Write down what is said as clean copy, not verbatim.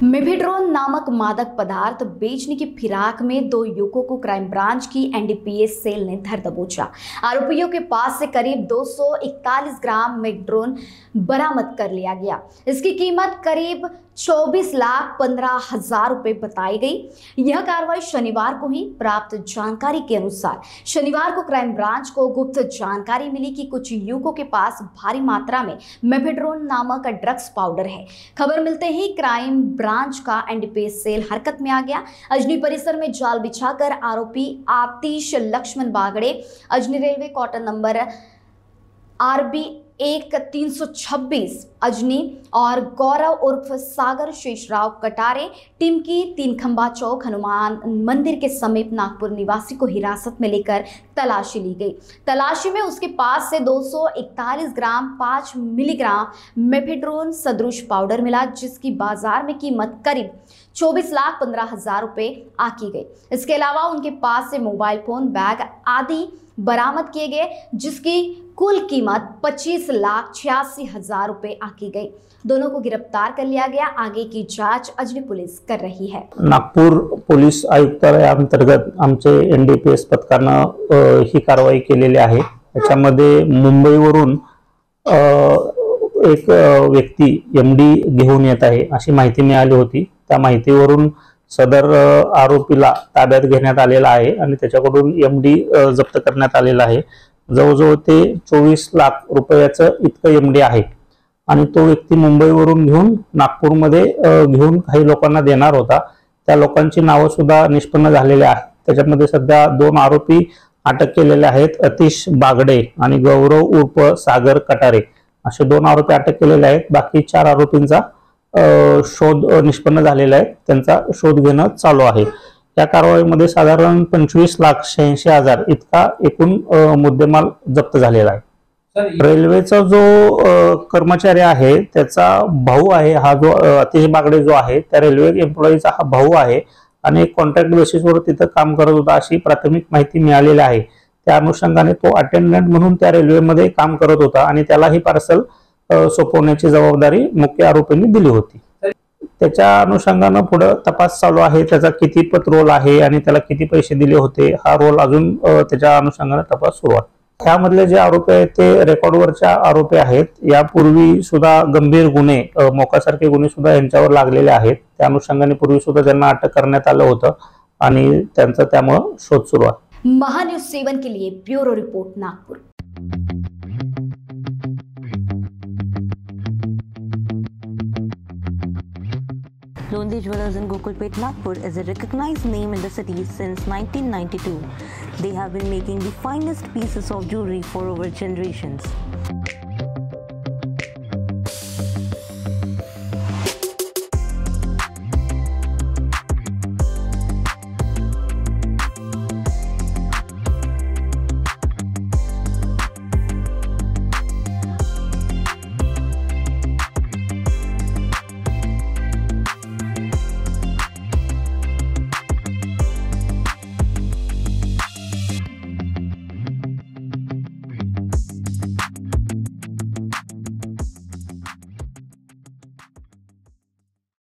Mephedrone नामक मादक पदार्थ बेचने की फिराक में 2 युवकों को क्राइम ब्रांच की एनडीपीएस सेल ने धर दबोचा। आरोपियों के पास से करीब 241 ग्राम मेफेड्रोन बरामद कर लिया गया। इसकी कीमत करीब 24,15,000 रुपए बताई गई। यह कार्रवाई शनिवार को ही प्राप्त जानकारी के अनुसार शनिवार को क्राइम ब्रांच को गुप्त जानकारी मिली कि कुछ युवकों के पास भारी मात्रा में मेफेड्रोन नामक ड्रग्स पाउडर है। खबर मिलते ही क्राइम ब्रांच का एनडीपीएस सेल हरकत में आ गया। अजनी परिसर में जाल बिछाकर आरोपी Atish Laxman Bagde, Ajni railway quarter number RB 1326 Ajni और गौरव उर्फ सागर शेषराव कटारे टिमकी 3 खंबा चौक हनुमान मंदिर के समीप नागपुर निवासी को हिरासत में लेकर तलाशी ली गई। तलाशी में उसके पास से 241 ग्राम 5 मिलीग्राम मेफेड्रोन सदृश पाउडर मिला, जिसकी बाजार में कीमत करीब 24,15,000 रुपए आकी गई। इसके अलावा उनके पास से मोबाइल फोन, बैग आदि बरामद किए गए, जिसकी कुल कीमत 25,86,000 रुपए आकी गई। दोनों को गिरफ्तार कर लिया गया। आगे की जांच अजनी पुलिस कर रही है। नागपूर पोलीस आयुक्तालयाअंतर्गत आमचे एनडीपीएस पथकानं ही कारवाई केलेली आहे। याच्यामध्ये मुंबईवरून एक व्यक्ती एमडी घेऊन येत आहे अशी माहिती मिळाली होती। त्या माहितीवरून सदर आरोपीला ताब्यात घेण्यात आलेला आहे आणि त्याच्याकडून एमडी जप्त करण्यात आलेला आहे। जवळजवळ ते 24 लाख रुपयाचं इतकं एमडी आहे आणि तो व्यक्ती मुंबईवरून घेऊन नागपूरमध्ये घेऊन काही लोकांना देणार होता। त्या लोकांची नावं सुद्धा निष्पन्न झालेली आहेत। त्याच्यामध्ये सध्या 2 आरोपी अटक केलेले आहेत, आतिश बागडे आणि गौरव उर्फ सागर कटारे असे 2 आरोपी अटक केलेले आहेत। बाकी 4 आरोपींचा शोध निष्पन्न झालेला आहे, त्यांचा शोध घेणं चालू आहे। या कारवाईमध्ये साधारण 25,86,000 इतका एकूण मुद्देमाल जप्त झालेला आहे। रेल्वेचा जो कर्मचारी आहे त्याचा भाऊ आहे, हा जो आतिश बागडे जो आहे त्या रेल्वे एम्प्लॉईचा हा भाऊ आहे आणि कॉन्ट्रॅक्ट बेसिसवर तिथं काम करत होता अशी प्राथमिक माहिती मिळालेली आहे। त्या अनुषंगाने तो अटेंडंट म्हणून त्या रेल्वेमध्ये काम करत होता आणि त्याला ही पार्सल सोपवण्याची जबाबदारी मुख्य आरोपींनी दिली होती। त्याच्या अनुषंगाने पुढे तपास चालू आहे। त्याचा कितीपत रोल आहे आणि त्याला किती पैसे दिले होते हा रोल अजून त्याच्या अनुषंगाने तपास सुरू आहे। त्यामधले जे आरोपी आहेत ते रेकॉर्डवरच्या आरोपी आहेत। यापूर्वी सुद्धा गंभीर गुन्हे, मोकासारखे गुन्हे सुद्धा यांच्यावर लागलेले आहेत। त्या अनुषंगाने पूर्वी सुद्धा त्यांना अटक करण्यात आलं होतं आणि त्यांचा त्यामुळे शोध सुरू आहे। महान्यूज 7 के लिए bureau report Nagpur. Lonely Jewelers in Gokulpet, Nagpur is a recognized name in the city since 1992. They have been making the finest pieces of jewelry for over generations.